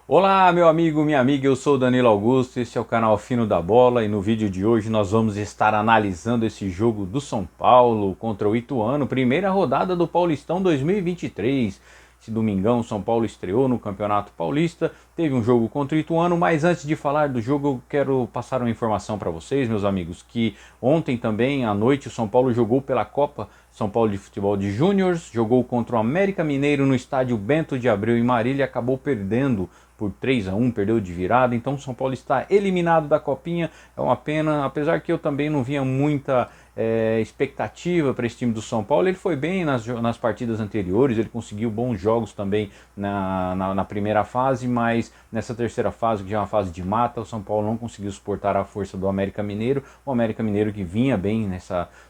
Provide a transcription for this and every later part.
Olá, meu amigo, minha amiga, eu sou o Danilo Augusto, esse é o canal Fino da Bola e no vídeo de hoje nós vamos estar analisando esse jogo do São Paulo contra o Ituano, primeira rodada do Paulistão 2023. Esse domingão, São Paulo estreou no Campeonato Paulista, teve um jogo contra o Ituano, mas antes de falar do jogo eu quero passar uma informação para vocês, meus amigos, que ontem também à noite o São Paulo jogou pela Copa São Paulo de Futebol de Júniors, jogou contra o América Mineiro no estádio Bento de Abreu em Marília e acabou perdendo por 3-1, perdeu de virada, então o São Paulo está eliminado da Copinha, é uma pena, apesar que eu também não via muita expectativa para esse time do São Paulo. Ele foi bem nas partidas anteriores, ele conseguiu bons jogos também na primeira fase, mas nessa terceira fase, que já é uma fase de mata, o São Paulo não conseguiu suportar a força do América Mineiro, o América Mineiro que vinha bem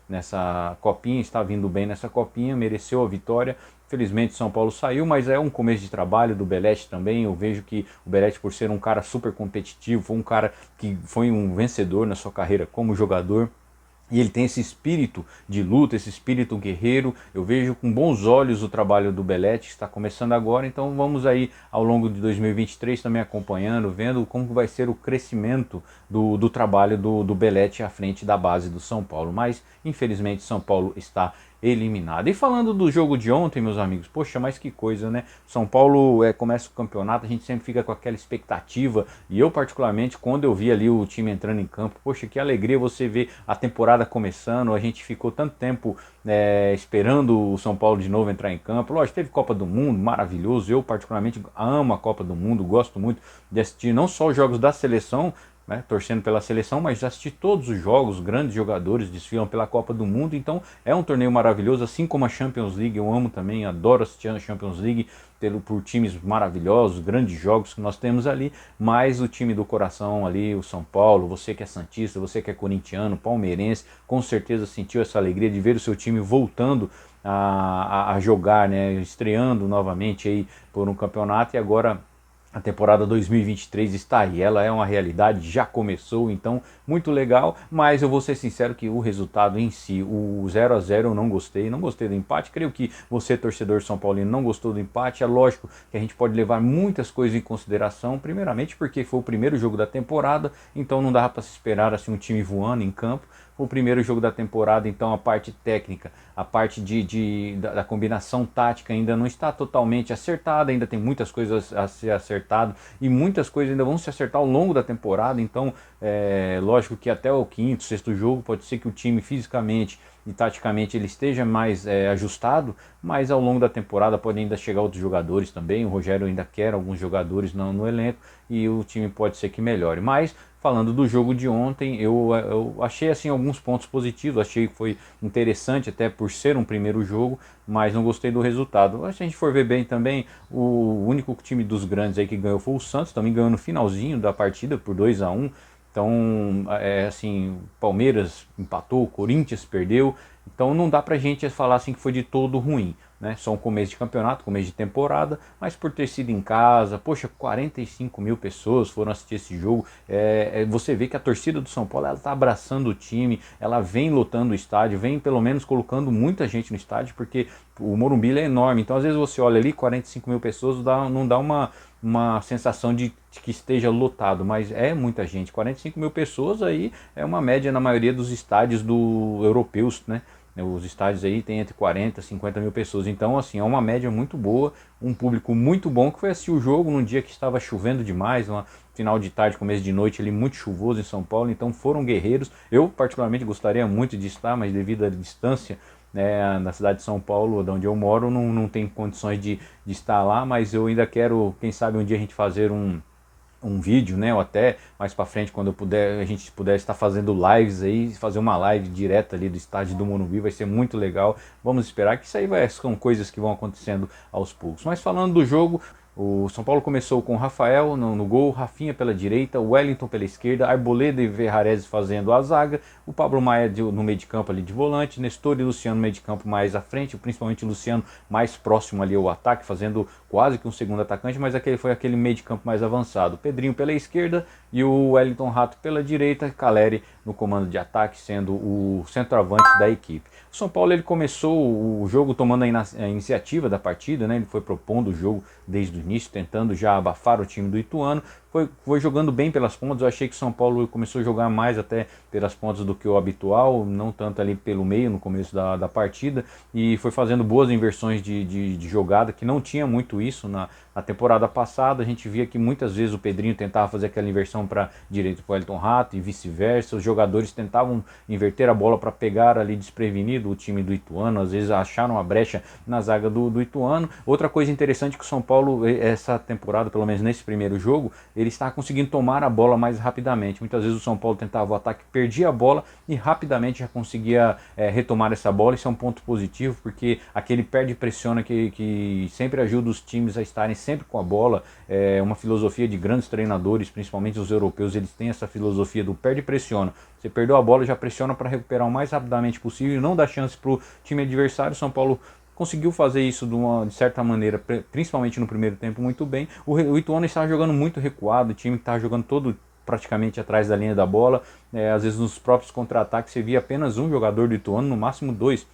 nessa Copinha, está vindo bem nessa Copinha, mereceu a vitória. Felizmente São Paulo saiu, mas é um começo de trabalho do Belletti também. Eu vejo que o Belletti, por ser um cara super competitivo, foi um cara que foi um vencedor na sua carreira como jogador. E ele tem esse espírito de luta, esse espírito guerreiro. Eu vejo com bons olhos o trabalho do Belletti, que está começando agora. Então vamos aí ao longo de 2023 também acompanhando, vendo como vai ser o crescimento do trabalho do Belletti à frente da base do São Paulo. Mas infelizmente São Paulo está eliminado. E falando do jogo de ontem, meus amigos, poxa, mas que coisa, né? São Paulo começa o campeonato, a gente sempre fica com aquela expectativa, e eu particularmente, quando eu vi ali o time entrando em campo, poxa, que alegria você ver a temporada começando. A gente ficou tanto tempo esperando o São Paulo de novo entrar em campo. Lógico, teve Copa do Mundo, maravilhoso, eu particularmente amo a Copa do Mundo, gosto muito de assistir não só os jogos da seleção, né, torcendo pela seleção, mas já assisti todos os jogos, grandes jogadores desfilam pela Copa do Mundo, então é um torneio maravilhoso, assim como a Champions League, eu amo também, adoro assistir a Champions League por times maravilhosos, grandes jogos que nós temos ali, mas o time do coração ali, o São Paulo, você que é santista, você que é corintiano, palmeirense, com certeza sentiu essa alegria de ver o seu time voltando a jogar, né, estreando novamente aí por um campeonato. E agora a temporada 2023 está aí, ela é uma realidade, já começou, então muito legal, mas eu vou ser sincero que o resultado em si, o 0-0 eu não gostei, não gostei do empate. Creio que você, torcedor São Paulino, não gostou do empate. É lógico que a gente pode levar muitas coisas em consideração, primeiramente porque foi o primeiro jogo da temporada, então não dava para se esperar assim um time voando em campo. O primeiro jogo da temporada, então a parte técnica, a parte da combinação tática ainda não está totalmente acertada, ainda tem muitas coisas a ser acertado e muitas coisas ainda vão se acertar ao longo da temporada. Então lógico que até o quinto, sexto jogo pode ser que o time fisicamente e taticamente ele esteja mais ajustado, mas ao longo da temporada podem ainda chegar outros jogadores também. O Rogério ainda quer alguns jogadores no elenco e o time pode ser que melhore. Mas falando do jogo de ontem, eu achei assim alguns pontos positivos, achei que foi interessante até por ser um primeiro jogo, mas não gostei do resultado. Se a gente for ver bem também, o único time dos grandes aí que ganhou foi o Santos, também ganhou no finalzinho da partida por 2-1. Então, assim, Palmeiras empatou, Corinthians perdeu, então não dá pra gente falar assim que foi de todo ruim, né? Só um começo de campeonato, começo de temporada, mas por ter sido em casa, poxa, 45 mil pessoas foram assistir esse jogo. Você vê que a torcida do São Paulo ela tá abraçando o time, ela vem lotando o estádio, vem pelo menos colocando muita gente no estádio, porque o Morumbi é enorme, então às vezes você olha ali, 45 mil pessoas, não dá uma sensação de que esteja lotado, mas é muita gente. 45 mil pessoas aí é uma média na maioria dos estádios europeus, né? Os estádios aí tem entre 40 e 50 mil pessoas, então assim, é uma média muito boa, um público muito bom que foi assistir o jogo num dia que estava chovendo demais, uma final de tarde, começo de noite ali muito chuvoso em São Paulo, então foram guerreiros. Eu particularmente gostaria muito de estar, mas devido à distância, na cidade de São Paulo, de onde eu moro, não tem condições de estar lá, mas eu ainda quero, quem sabe um dia a gente fazer um vídeo, né, ou até mais para frente quando eu puder, a gente puder estar fazendo lives aí, fazer uma live direta ali do estádio do Morumbi, vai ser muito legal. Vamos esperar que isso aí são coisas que vão acontecendo aos poucos. Mas falando do jogo, o São Paulo começou com o Rafael no gol, Rafinha pela direita, o Wellington pela esquerda, Arboleda e Ferrarese fazendo a zaga, o Pablo Maia no meio de campo ali de volante, Nestor e Luciano no meio de campo mais à frente, principalmente o Luciano mais próximo ali ao ataque, fazendo quase que um segundo atacante, mas foi aquele meio de campo mais avançado. Pedrinho pela esquerda e o Wellington Rato pela direita, Caleri no comando de ataque, sendo o centroavante da equipe. O São Paulo ele começou o jogo tomando a iniciativa da partida, né? Ele foi propondo o jogo desde o início, tentando já abafar o time do Ituano. Foi jogando bem pelas pontas. Eu achei que o São Paulo começou a jogar mais até pelas pontas do que o habitual, não tanto ali pelo meio no começo da partida, e foi fazendo boas inversões de jogada, que não tinha muito isso na temporada passada. A gente via que muitas vezes o Pedrinho tentava fazer aquela inversão para direito para o Wellington Rato e vice-versa. Os jogadores tentavam inverter a bola para pegar ali desprevenido o time do Ituano, às vezes acharam a brecha na zaga do Ituano. Outra coisa interessante é que o São Paulo, essa temporada, pelo menos nesse primeiro jogo, ele está conseguindo tomar a bola mais rapidamente. Muitas vezes o São Paulo tentava o ataque, perdia a bola e rapidamente já conseguia retomar essa bola. Isso é um ponto positivo, porque aquele perde e pressiona que sempre ajuda os times a estarem sempre com a bola. É uma filosofia de grandes treinadores, principalmente os europeus, eles têm essa filosofia do perde e pressiona. Você perdeu a bola, já pressiona para recuperar o mais rapidamente possível e não dá chance para o time adversário. O São Paulo conseguiu fazer isso de certa maneira, principalmente no primeiro tempo, muito bem. O Ituano estava jogando muito recuado, o time estava jogando todo praticamente atrás da linha da bola. Às vezes nos próprios contra-ataques você via apenas um jogador do Ituano, no máximo dois,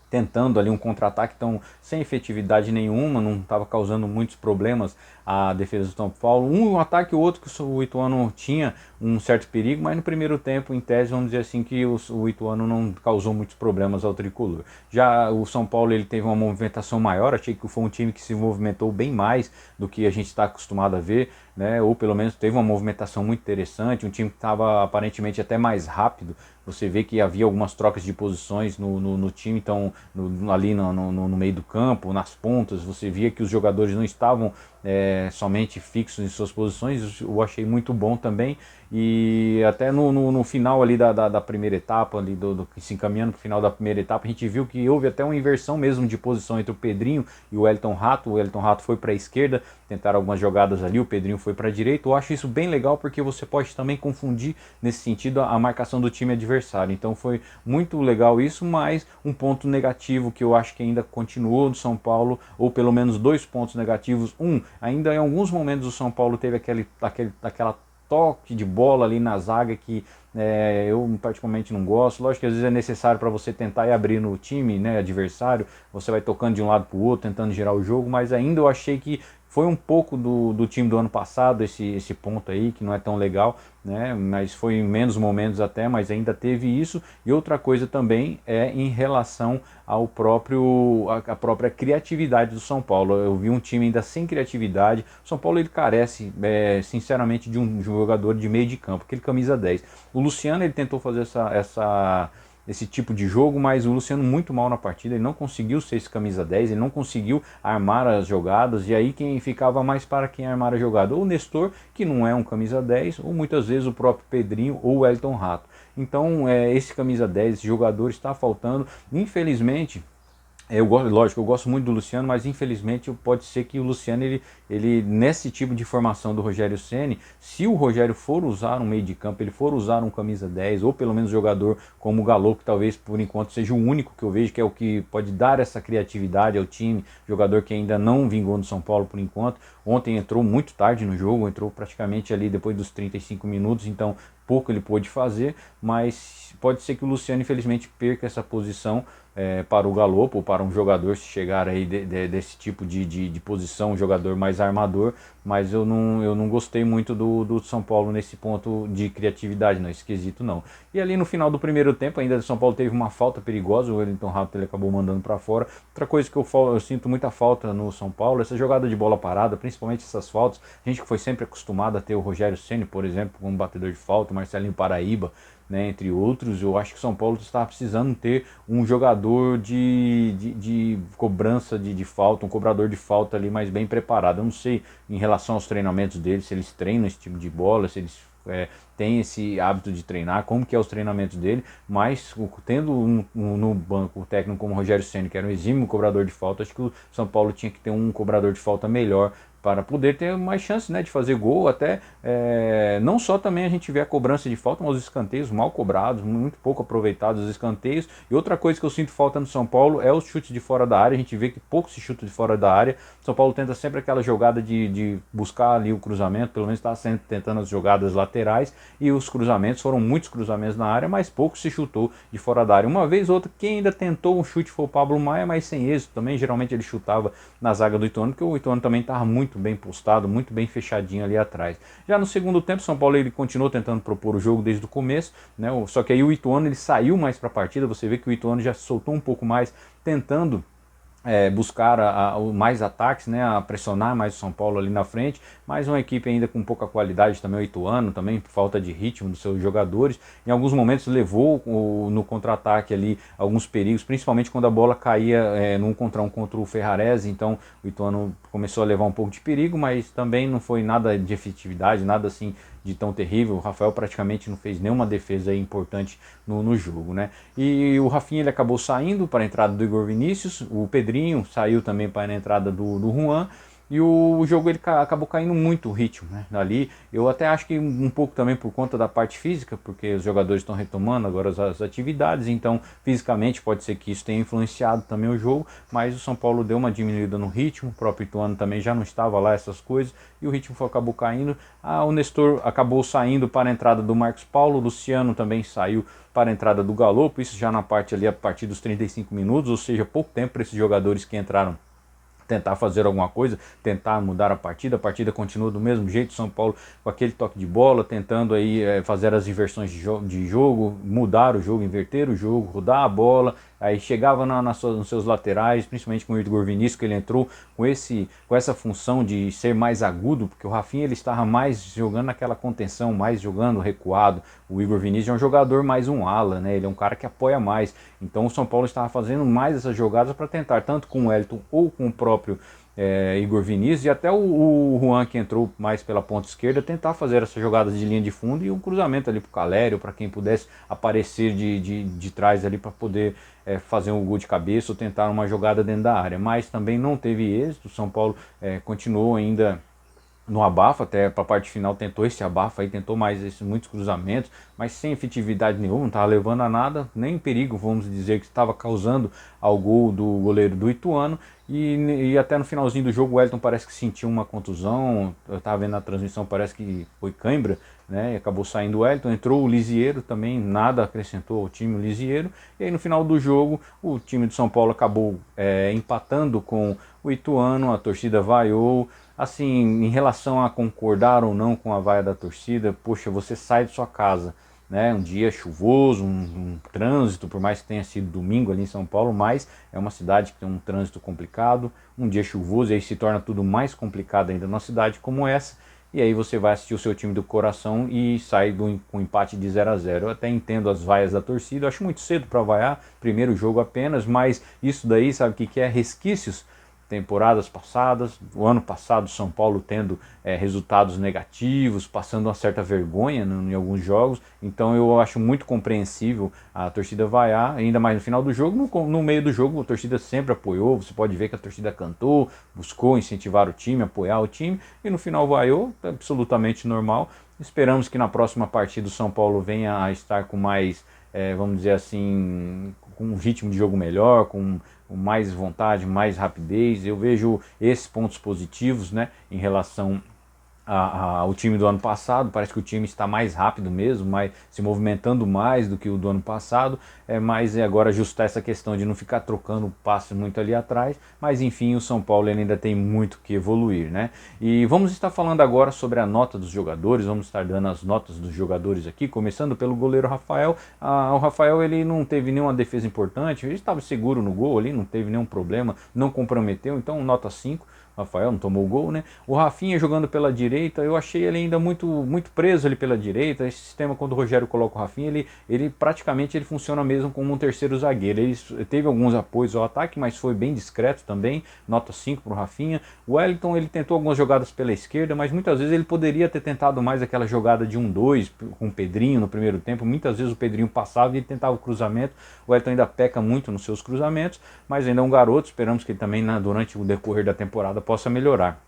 tentando ali um contra-ataque, então sem efetividade nenhuma, não estava causando muitos problemas à defesa do São Paulo. Um ataque ou outro que o Ituano tinha um certo perigo, mas no primeiro tempo, em tese, vamos dizer assim, que o Ituano não causou muitos problemas ao tricolor. Já o São Paulo, ele teve uma movimentação maior, achei que foi um time que se movimentou bem mais do que a gente está acostumado a ver, né? Ou pelo menos teve uma movimentação muito interessante, um time que estava aparentemente até mais rápido. Você vê que havia algumas trocas de posições no time, então ali no meio do campo, nas pontas, você via que os jogadores não estavam somente fixos em suas posições. Eu achei muito bom também. E até no final ali da primeira etapa, ali se encaminhando para o final da primeira etapa, a gente viu que houve até uma inversão mesmo de posição entre o Pedrinho e o Wellington Rato. O Wellington Rato foi para a esquerda, tentaram algumas jogadas ali, o Pedrinho foi para a direita. Eu acho isso bem legal, porque você pode também confundir nesse sentido a marcação do time adversário. Então foi muito legal isso, mas um ponto negativo que eu acho que ainda continuou do São Paulo, ou pelo menos dois pontos negativos. Ainda em alguns momentos o São Paulo teve aquela toque de bola ali na zaga que eu particularmente não gosto. Lógico que às vezes é necessário para você tentar ir abrir no time, né, adversário, você vai tocando de um lado para o outro, tentando girar o jogo, mas ainda eu achei que foi um pouco do time do ano passado, esse ponto aí, que não é tão legal, né? Mas foi em menos momentos até, mas ainda teve isso. E outra coisa também é em relação à própria criatividade do São Paulo. Eu vi um time ainda sem criatividade. O São Paulo, ele carece, sinceramente, de um jogador de meio de campo, aquele camisa 10. O Luciano, ele tentou fazer esse tipo de jogo, mas o Luciano muito mal na partida, ele não conseguiu ser esse camisa 10, ele não conseguiu armar as jogadas, e aí quem ficava mais para quem armar a jogada? Ou o Nestor, que não é um camisa 10, ou muitas vezes o próprio Pedrinho ou o Wellington Rato. Então esse camisa 10, esse jogador está faltando, infelizmente. Lógico, eu gosto muito do Luciano, mas infelizmente pode ser que o Luciano, ele nesse tipo de formação do Rogério Ceni, se o Rogério for usar um meio de campo, ele for usar um camisa 10, ou pelo menos jogador como o Galo, que talvez por enquanto seja o único que eu vejo, que é o que pode dar essa criatividade ao time, jogador que ainda não vingou no São Paulo por enquanto. Ontem entrou muito tarde no jogo, entrou praticamente ali depois dos 35 minutos, então pouco ele pôde fazer, mas pode ser que o Luciano infelizmente perca essa posição para o Galopo, ou para um jogador se chegar aí desse tipo de posição, um jogador mais armador. Mas eu não gostei muito do São Paulo nesse ponto de criatividade, não, esquisito não. E ali no final do primeiro tempo ainda o São Paulo teve uma falta perigosa, o Wellington Rato ele acabou mandando para fora. Outra coisa que eu sinto muita falta no São Paulo, essa jogada de bola parada, principalmente essas faltas. A gente que foi sempre acostumado a ter o Rogério Ceni, por exemplo, como batedor de falta, o Marcelinho Paraíba, né, entre outros. Eu acho que o São Paulo está precisando ter um jogador de cobrança de falta, um cobrador de falta ali mais bem preparado. Eu não sei em relação aos treinamentos deles, se eles treinam esse tipo de bola, se eles têm esse hábito de treinar, como que é os treinamentos dele, mas tendo no banco o técnico como o Rogério Ceni, que era um exímio cobrador de falta, acho que o São Paulo tinha que ter um cobrador de falta melhor para poder ter mais chance, né, de fazer gol. Até não só também a gente vê a cobrança de falta, mas os escanteios mal cobrados, muito pouco aproveitados os escanteios. E outra coisa que eu sinto falta no São Paulo é os chutes de fora da área. A gente vê que pouco se chuta de fora da área. O São Paulo tenta sempre aquela jogada de buscar ali o cruzamento, pelo menos está sempre tentando as jogadas laterais, e os cruzamentos, foram muitos cruzamentos na área, mas pouco se chutou de fora da área. Uma vez ou outra, quem ainda tentou um chute foi o Pablo Maia, mas sem êxito também. Geralmente ele chutava na zaga do Ituano, porque o Ituano também estava muito muito bem postado, muito bem fechadinho ali atrás. Já no segundo tempo, o São Paulo ele continuou tentando propor o jogo desde o começo, né? Só que aí o Ituano ele saiu mais para a partida, você vê que o Ituano já soltou um pouco mais, tentando buscar mais ataques, né, a pressionar mais o São Paulo ali na frente, mas uma equipe ainda com pouca qualidade também, o Ituano, também por falta de ritmo dos seus jogadores, em alguns momentos levou no contra-ataque ali alguns perigos, principalmente quando a bola caía num contra um contra o Ferrarese, então o Ituano começou a levar um pouco de perigo, mas também não foi nada de efetividade, nada assim de tão terrível. O Rafael praticamente não fez nenhuma defesa importante no jogo, né? E o Rafinha ele acabou saindo para a entrada do Igor Vinícius, o Pedrinho saiu também para a entrada do Juan, e o jogo ele acabou caindo muito o ritmo, né? Ali eu até acho que um pouco também por conta da parte física, porque os jogadores estão retomando agora as atividades, então fisicamente pode ser que isso tenha influenciado também o jogo, mas o São Paulo deu uma diminuída no ritmo, o próprio Ituano também já não estava lá, essas coisas, e o ritmo acabou caindo. O Nestor acabou saindo para a entrada do Marcos Paulo, o Luciano também saiu para a entrada do Galopo, isso já na parte ali a partir dos 35 minutos, ou seja, pouco tempo para esses jogadores que entraram tentar fazer alguma coisa, tentar mudar a partida continua do mesmo jeito, São Paulo com aquele toque de bola, tentando aí fazer as inversões de jogo, mudar o jogo, inverter o jogo, rodar a bola, aí chegava nos seus laterais, principalmente com o Igor Vinícius, que ele entrou com essa função de ser mais agudo, porque o Rafinha ele estava mais jogando naquela contenção, mais jogando recuado, o Igor Vinícius é um jogador mais um ala, né? Ele é um cara que apoia mais, então o São Paulo estava fazendo mais essas jogadas para tentar, tanto com o Wellington ou com o próprio Igor Vinícius, e até o Juan, que entrou mais pela ponta esquerda, tentar fazer essas jogadas de linha de fundo e um cruzamento ali para o Calério, para quem pudesse aparecer de trás ali para poder fazer um gol de cabeça ou tentar uma jogada dentro da área, mas também não teve êxito. O São Paulo continuou ainda no abafo, até para a parte final tentou esse abafo aí, tentou mais muitos cruzamentos, mas sem efetividade nenhuma, não estava levando a nada, nem perigo, vamos dizer, que estava causando ao gol do goleiro do Ituano, e até no finalzinho do jogo o Wellington parece que sentiu uma contusão, eu estava vendo na transmissão, parece que foi cãibra, né, e acabou saindo o Wellington, entrou o Lisieiro também, nada acrescentou ao time o Lisieiro, e aí no final do jogo o time de São Paulo acabou empatando com o Ituano, a torcida vaiou. Assim, em relação a concordar ou não com a vaia da torcida, poxa, você sai de sua casa, né, um dia chuvoso, um trânsito, por mais que tenha sido domingo ali em São Paulo, mas é uma cidade que tem um trânsito complicado, um dia chuvoso, e aí se torna tudo mais complicado ainda numa cidade como essa, e aí você vai assistir o seu time do coração e sai com um empate de 0-0. Eu até entendo as vaias da torcida, eu acho muito cedo para vaiar, primeiro jogo apenas, mas isso daí, sabe o que é? Resquícios temporadas passadas, o ano passado São Paulo tendo resultados negativos, passando uma certa vergonha em alguns jogos, então eu acho muito compreensível a torcida vaiar, ainda mais no final do jogo, no meio do jogo a torcida sempre apoiou, você pode ver que a torcida cantou, buscou incentivar o time, apoiar o time, e no final vaiou, absolutamente normal. Esperamos que na próxima partida o São Paulo venha a estar com mais, vamos dizer assim, com um ritmo de jogo melhor, com mais vontade, mais rapidez. Eu vejo esses pontos positivos, né, em relação ao time do ano passado. Parece que o time está mais rápido mesmo, se movimentando mais do que o do ano passado, mas agora ajustar essa questão de não ficar trocando passe muito ali atrás, mas enfim, o São Paulo ainda tem muito que evoluir, né? E vamos estar falando agora sobre a nota dos jogadores, vamos estar dando as notas dos jogadores aqui, começando pelo goleiro Rafael. O Rafael ele não teve nenhuma defesa importante, ele estava seguro no gol ali, não teve nenhum problema, não comprometeu, então nota 5. Rafael não tomou o gol, né? O Rafinha jogando pela direita, eu achei ele ainda muito preso ali pela direita. Esse sistema, quando o Rogério coloca o Rafinha, ele praticamente funciona mesmo como um terceiro zagueiro. Ele teve alguns apoios ao ataque, mas foi bem discreto também, nota 5 para o Rafinha. O Wellington, ele tentou algumas jogadas pela esquerda, mas muitas vezes ele poderia ter tentado mais aquela jogada de 1-2 com o Pedrinho no primeiro tempo. Muitas vezes o Pedrinho passava e ele tentava o cruzamento. O Wellington ainda peca muito nos seus cruzamentos, mas ainda é um garoto, esperamos que ele também durante o decorrer da temporada possa melhorar.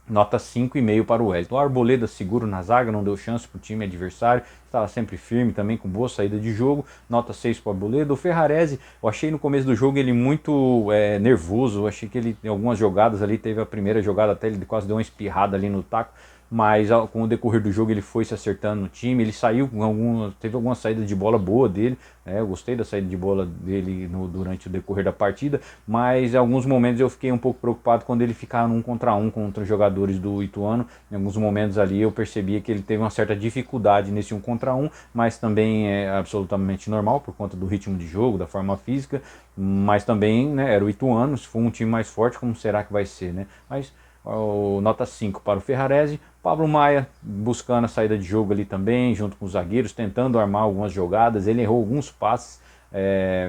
Nota 5,5 para o Wellington. O Arboleda seguro na zaga, não deu chance para o time adversário, estava sempre firme também, com boa saída de jogo. Nota 6 para o Arboleda. O Ferrarese, eu achei no começo do jogo ele muito nervoso, eu achei que ele em algumas jogadas ali, teve a primeira jogada até ele quase deu uma espirrada ali no taco, mas com o decorrer do jogo ele foi se acertando no time, ele saiu com teve alguma saída de bola boa dele, eu gostei da saída de bola dele durante o decorrer da partida, mas em alguns momentos eu fiquei um pouco preocupado quando ele ficava num contra um contra os jogadores do Ituano. Em alguns momentos ali eu percebia que ele teve uma certa dificuldade nesse um contra um, mas também é absolutamente normal por conta do ritmo de jogo, da forma física, mas também, né, era o Ituano, se for um time mais forte, como será que vai ser, né? Mas nota 5 para o Ferrarese. Pablo Maia buscando a saída de jogo ali também, junto com os zagueiros, tentando armar algumas jogadas. Ele errou alguns passes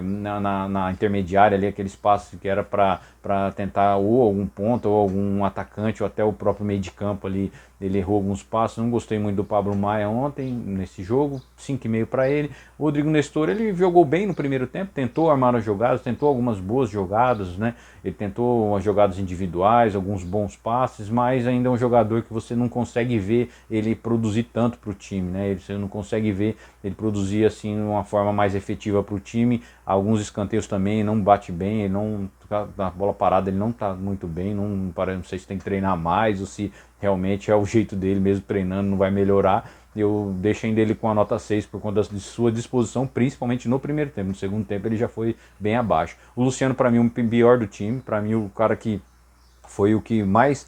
na intermediária ali, aqueles passes que era para tentar ou algum ponto ou algum atacante ou até o próprio meio de campo ali. Ele errou alguns passos. Não gostei muito do Pablo Maia ontem nesse jogo, 5,5 para ele. O Rodrigo Nestor, ele jogou bem no primeiro tempo, tentou armar as jogadas, tentou algumas boas jogadas, né? Ele tentou as jogadas individuais, alguns bons passes, mas ainda é um jogador que você não consegue ver ele produzir tanto para o time, né? Você não consegue ver ele produzir assim de uma forma mais efetiva para o time. Alguns escanteios também não bate bem, ele não, na bola parada ele não está muito bem, não sei se tem que treinar mais ou se realmente é o jeito dele mesmo treinando, não vai melhorar. Eu deixo ainda ele com a nota 6 por conta de sua disposição, principalmente no primeiro tempo. No segundo tempo ele já foi bem abaixo. O Luciano, para mim, o pior do time, para mim o cara que foi o que mais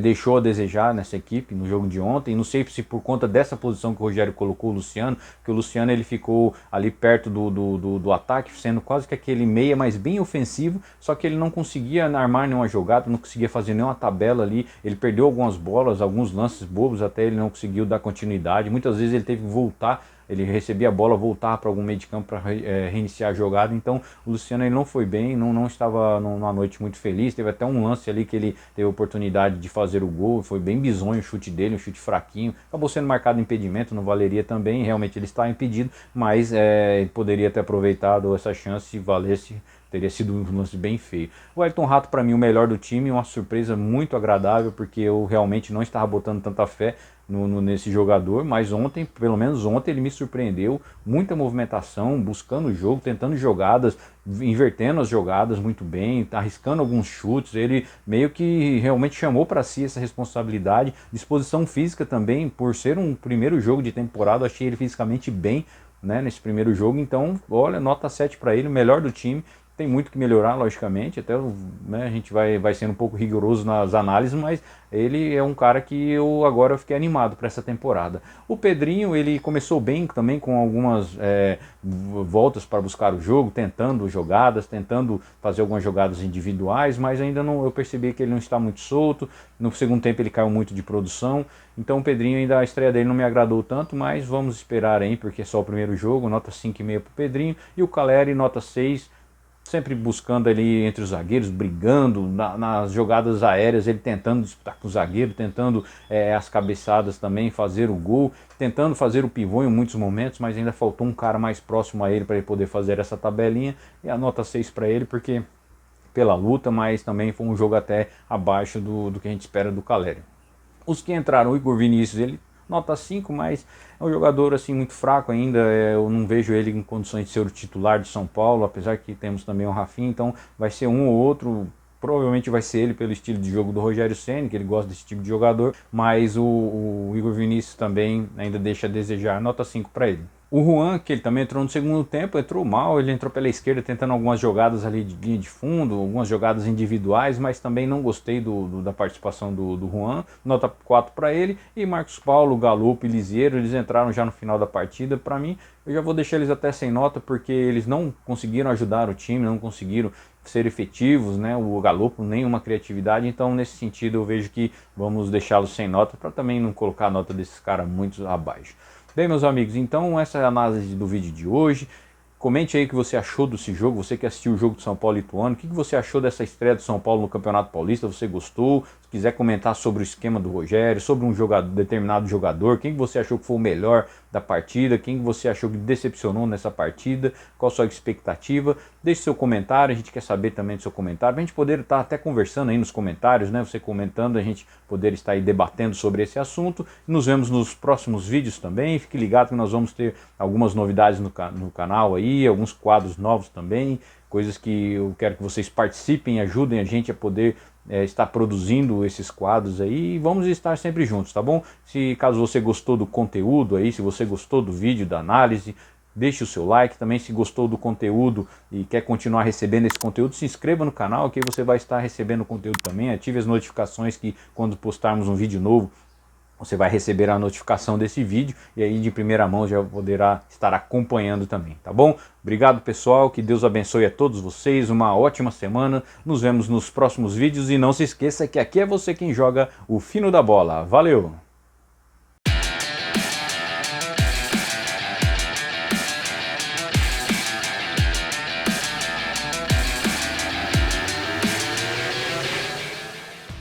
deixou a desejar nessa equipe no jogo de ontem. Não sei se por conta dessa posição que o Rogério colocou o Luciano, que o Luciano ele ficou ali perto do ataque, sendo quase que aquele meia, mas bem ofensivo, só que ele não conseguia armar nenhuma jogada, não conseguia fazer nenhuma tabela ali. Ele perdeu algumas bolas, alguns lances bobos, até ele não conseguiu dar continuidade. Muitas vezes ele teve que voltar, ele recebia a bola, voltar para algum meio de campo para reiniciar a jogada. Então o Luciano ele não foi bem, não estava numa noite muito feliz. Teve até um lance ali que ele teve a oportunidade de fazer o gol, foi bem bizonho o chute dele, um chute fraquinho, acabou sendo marcado impedimento, não valeria também, realmente ele está impedido, mas ele poderia ter aproveitado essa chance, se valesse, teria sido um lance bem feio. O Ayrton Rato, para mim, o melhor do time, uma surpresa muito agradável, porque eu realmente não estava botando tanta fé nesse jogador, mas ontem, pelo menos ontem, ele me surpreendeu, muita movimentação, buscando o jogo, tentando jogadas, invertendo as jogadas muito bem, arriscando alguns chutes. Ele meio que realmente chamou para si essa responsabilidade, disposição física também, por ser um primeiro jogo de temporada, eu achei ele fisicamente bem, né, nesse primeiro jogo. Então, olha, nota 7 para ele, o melhor do time. Tem muito que melhorar, logicamente, até né, a gente vai sendo um pouco rigoroso nas análises, mas ele é um cara que agora eu fiquei animado para essa temporada. O Pedrinho, ele começou bem também, com algumas voltas para buscar o jogo, tentando jogadas, tentando fazer algumas jogadas individuais, mas ainda não, eu percebi que ele não está muito solto. No segundo tempo ele caiu muito de produção, então o Pedrinho, ainda a estreia dele não me agradou tanto, mas vamos esperar aí, porque é só o primeiro jogo. Nota 5,5 para o Pedrinho. E o Caleri, nota 6, sempre buscando ali entre os zagueiros, brigando nas jogadas aéreas, ele tentando disputar com o zagueiro, tentando as cabeçadas também, fazer o gol, tentando fazer o pivô em muitos momentos, mas ainda faltou um cara mais próximo a ele para ele poder fazer essa tabelinha. E a nota 6 para ele, porque pela luta, mas também foi um jogo até abaixo do que a gente espera do Caleri. Os que entraram, o Igor Vinícius, ele nota 5, mas é um jogador assim muito fraco ainda. Eu não vejo ele em condições de ser o titular de São Paulo, apesar que temos também o Rafinha, então vai ser um ou outro. Provavelmente vai ser ele pelo estilo de jogo do Rogério Ceni, que ele gosta desse tipo de jogador, mas o Igor Vinícius também ainda deixa a desejar, nota 5 para ele. O Juan, que ele também entrou no segundo tempo, entrou mal, ele entrou pela esquerda tentando algumas jogadas ali de linha de fundo, algumas jogadas individuais, mas também não gostei da participação do Juan, nota 4 para ele. E Marcos Paulo, Galopo e Lisieiro, eles entraram já no final da partida. Para mim, eu já vou deixar eles até sem nota, porque eles não conseguiram ajudar o time, não conseguiram ser efetivos, né? O Galopo nenhuma criatividade, então nesse sentido eu vejo que vamos deixá-los sem nota, para também não colocar a nota desses caras muito abaixo. Bem, meus amigos, então essa é a análise do vídeo de hoje. Comente aí o que você achou desse jogo, você que assistiu o jogo do São Paulo e Ituano, o que você achou dessa estreia do São Paulo no Campeonato Paulista, você gostou? Se quiser comentar sobre o esquema do Rogério, sobre um determinado jogador, quem você achou que foi o melhor da partida, quem você achou que decepcionou nessa partida, qual a sua expectativa, deixe seu comentário, a gente quer saber também do seu comentário, para a gente poder estar até conversando aí nos comentários, né? Você comentando, a gente poder estar aí debatendo sobre esse assunto. Nos vemos nos próximos vídeos também, fique ligado que nós vamos ter algumas novidades no canal aí, alguns quadros novos também, coisas que eu quero que vocês participem, ajudem a gente a poder estar produzindo esses quadros aí, e vamos estar sempre juntos, tá bom? Se caso você gostou do conteúdo aí, se você gostou do vídeo, da análise, deixe o seu like. Também, se gostou do conteúdo e quer continuar recebendo esse conteúdo, se inscreva no canal, que você vai estar recebendo o conteúdo também. Ative as notificações, que quando postarmos um vídeo novo, você vai receber a notificação desse vídeo e aí de primeira mão já poderá estar acompanhando também, tá bom? Obrigado, pessoal, que Deus abençoe a todos vocês, uma ótima semana, nos vemos nos próximos vídeos e não se esqueça que aqui é você quem joga o fino da bola. Valeu!